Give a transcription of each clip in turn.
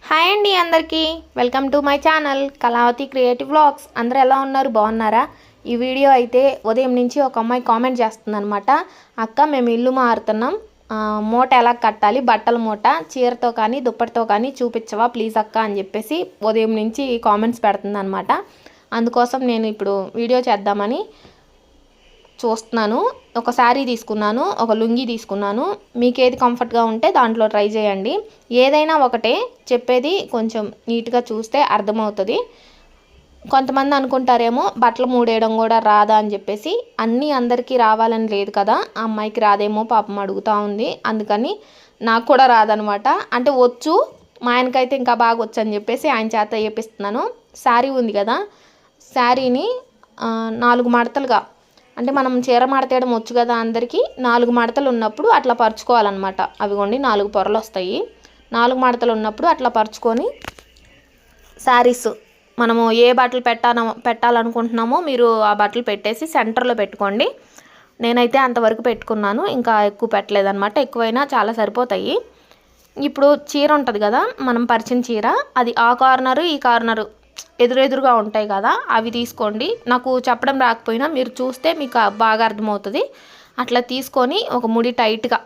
Hi అండి అందరికీ welcome to my channel Kalavathi creative vlogs. అందరూ ఎలా ఉన్నారు, బాగున్నారా? ఈ వీడియో అయితే ఉదయం నుంచి ఒక అమ్మాయి కామెంట్ చేస్తుందనమాట. అక్క మేము ఇల్లు మారుతున్నాం, మూట ఎలా కట్టాలి, బట్టల మూట చీరతో కానీ దుప్పటితో కానీ చూపించవా ప్లీజ్ అక్క అని చెప్పేసి ఉదయం నుంచి కామెంట్స్ పెడుతుంది అనమాట. అందుకోసం నేను ఇప్పుడు వీడియో చేద్దామని చూస్తున్నాను. ఒక శారీ తీసుకున్నాను, ఒక లుంగీ తీసుకున్నాను. మీకు ఏది కంఫర్ట్గా ఉంటే దాంట్లో ట్రై చేయండి. ఏదైనా ఒకటే, చెప్పేది కొంచెం నీట్గా చూస్తే అర్థమవుతుంది. కొంతమంది అనుకుంటారేమో బట్టలు మూడేయడం కూడా రాదా అని చెప్పేసి. అన్నీ అందరికీ రావాలని లేదు కదా, ఆ అమ్మాయికి రాదేమో పాపం అడుగుతూ ఉంది. అందుకని నాకు కూడా రాదనమాట. అంటే వచ్చు, మా ఆయనకైతే ఇంకా బాగా వచ్చు అని చెప్పేసి ఆయన చేత వేపిస్తున్నాను. శారీ ఉంది కదా, శారీని 4 మడతలుగా, అంటే మనం చీర మడతేయడం వచ్చు కదా అందరికీ, 4 మడతలు ఉన్నప్పుడు అట్లా పరుచుకోవాలన్నమాట. అవిగోండి 4 పొరలు వస్తాయి. 4 మడతలు ఉన్నప్పుడు అట్లా పరుచుకొని శారీస్ మనము ఏ బట్టలు పెట్టాలనుకుంటున్నామో మీరు ఆ బట్టలు పెట్టేసి సెంటర్లో పెట్టుకోండి. నేనైతే అంతవరకు పెట్టుకున్నాను, ఇంకా ఎక్కువ పెట్టలేదన్నమాట. ఎక్కువైనా చాలా సరిపోతాయి. ఇప్పుడు చీర ఉంటుంది కదా మనం పరిచిన చీర, అది ఆ కార్నరు ఈ కార్నరు ఎదురెదురుగా ఉంటాయి కదా, అవి తీసుకోండి. నాకు చెప్పడం రాకపోయినా మీరు చూస్తే మీకు బాగా అర్థమవుతుంది. అట్లా తీసుకొని ఒక ముడి టైట్గా,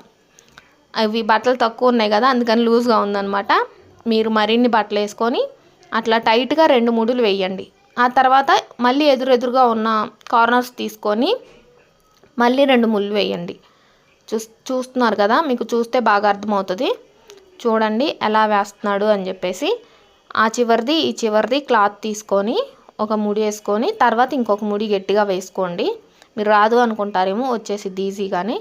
అవి బట్టలు తక్కువ ఉన్నాయి కదా అందుకని లూజ్గా ఉందన్నమాట. మీరు మరిన్ని బట్టలు వేసుకొని అట్లా టైట్గా 2 ముడులు వేయండి. ఆ తర్వాత మళ్ళీ ఎదురెదురుగా ఉన్న కార్నర్స్ తీసుకొని మళ్ళీ 2 ముళ్ళు వేయండి. చూస్తున్నారు కదా, మీకు చూస్తే బాగా అర్థమవుతుంది. చూడండి ఎలా వేస్తున్నాడు అని చెప్పేసి. ఆ చివరిది ఈ చివరిది క్లాత్ తీసుకొని ఒక ముడి వేసుకొని తర్వాత ఇంకొక ముడి గట్టిగా వేసుకోండి. మీరు రాదు అనుకుంటారేమో, వచ్చేసిద్ది ఈజీగానే.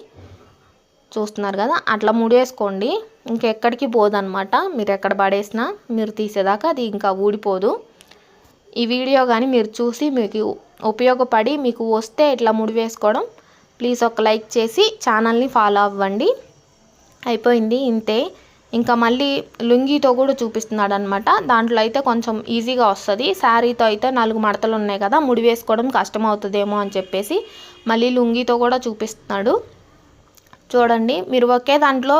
చూస్తున్నారు కదా, అట్లా ముడి వేసుకోండి. ఇంకెక్కడికి పోదన్నమాట. మీరు ఎక్కడ పడేసినా మీరు తీసేదాకా అది ఇంకా ఊడిపోదు. ఈ వీడియో కానీ మీరు చూసి మీకు ఉపయోగపడి మీకు వస్తే ఇట్లా ముడి వేసుకోవడం, ప్లీజ్ ఒక లైక్ చేసి ఛానల్ని ఫాలో అవ్వండి. అయిపోయింది, ఇంతే. ఇంకా మళ్ళీ లుంగీతో కూడా చూపిస్తున్నాడు అనమాట. దాంట్లో అయితే కొంచెం ఈజీగా వస్తుంది. శారీతో అయితే 4 మడతలు ఉన్నాయి కదా, ముడి వేసుకోవడం కష్టం అవుతుందేమో అని చెప్పేసి మళ్ళీ లుంగీతో కూడా చూపిస్తున్నాడు. చూడండి, మీరు ఒకే దాంట్లో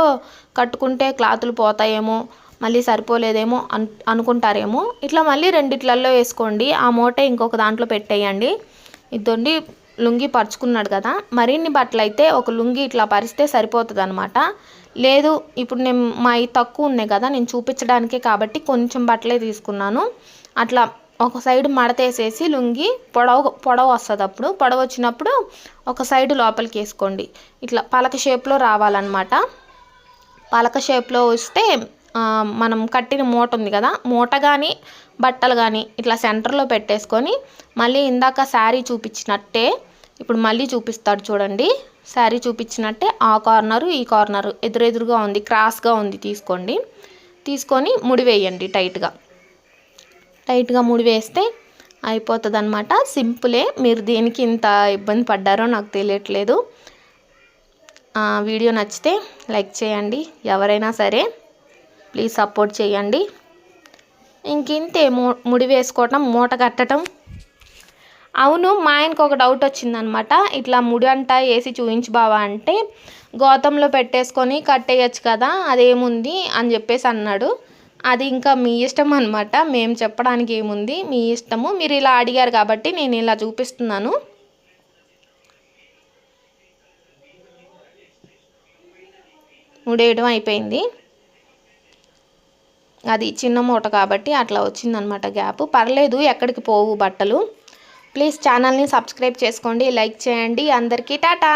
కట్టుకుంటే క్లాతులు పోతాయేమో, మళ్ళీ సరిపోలేదేమో అనుకుంటారేమో. ఇట్లా మళ్ళీ 2 వేసుకోండి. ఆ మూటే ఇంకొక దాంట్లో పెట్టేయండి. ఇదండి లుంగీ పరుచుకున్నాడు కదా. మరిన్ని బట్టలు అయితే ఒక లుంగీ ఇట్లా పరిస్తే సరిపోతుంది అనమాట. లేదు ఇప్పుడు నేను మా తక్కువ ఉన్నాయి కదా, నేను చూపించడానికే కాబట్టి కొంచెం బట్టలే తీసుకున్నాను. అట్లా ఒక సైడ్ మడతేసేసి లుంగి పొడవు వస్తుంది. అప్పుడు పొడవు వచ్చినప్పుడు ఒక సైడ్ లోపలికి వేసుకోండి. ఇట్లా పలక షేప్లో రావాలన్నమాట. పలక షేప్లో వస్తే మనం కట్టిన మూట ఉంది కదా, మూట కానీ బట్టలు కానీ ఇట్లా సెంటర్లో పెట్టేసుకొని మళ్ళీ ఇందాక శారీ చూపించినట్టే ఇప్పుడు మళ్ళీ చూపిస్తాడు చూడండి. శారీ చూపించినట్టే ఆ కార్నరు ఈ కార్నరు ఎదురెదురుగా ఉంది, క్రాస్గా ఉంది తీసుకోండి. తీసుకొని ముడి వేయండి టైట్గా ముడి వేస్తే అయిపోతుంది అనమాట. సింపులే. మీరు దేనికి ఇంత ఇబ్బంది పడ్డారో నాకు తెలియట్లేదు. వీడియో నచ్చితే లైక్ చేయండి, ఎవరైనా సరే ప్లీజ్ సపోర్ట్ చేయండి. ఇంకింతే, ముడి వేసుకోవటం, మూట కట్టడం. అవును, మా ఆయనకు ఒక డౌట్ వచ్చిందనమాట. ఇట్లా ముడి అంట వేసి చూయించు బావా అంటే, గోతంలో పెట్టేసుకొని కట్టేయచ్చు కదా, అదేముంది అని చెప్పేసి అన్నాడు. అది ఇంకా మీ ఇష్టం అనమాట, మేము చెప్పడానికి ఏముంది, మీ ఇష్టము. మీరు ఇలా అడిగారు కాబట్టి నేను ఇలా చూపిస్తున్నాను. ముడేయడం అయిపోయింది. అది చిన్న మూట కాబట్టి అట్లా వచ్చిందనమాట గ్యాప్. పర్లేదు, ఎక్కడికి పోవు బట్టలు. ప్లీజ్ ఛానల్ని సబ్స్క్రైబ్ చేసుకోండి, లైక్ చేయండి. అందరికీ టాటా.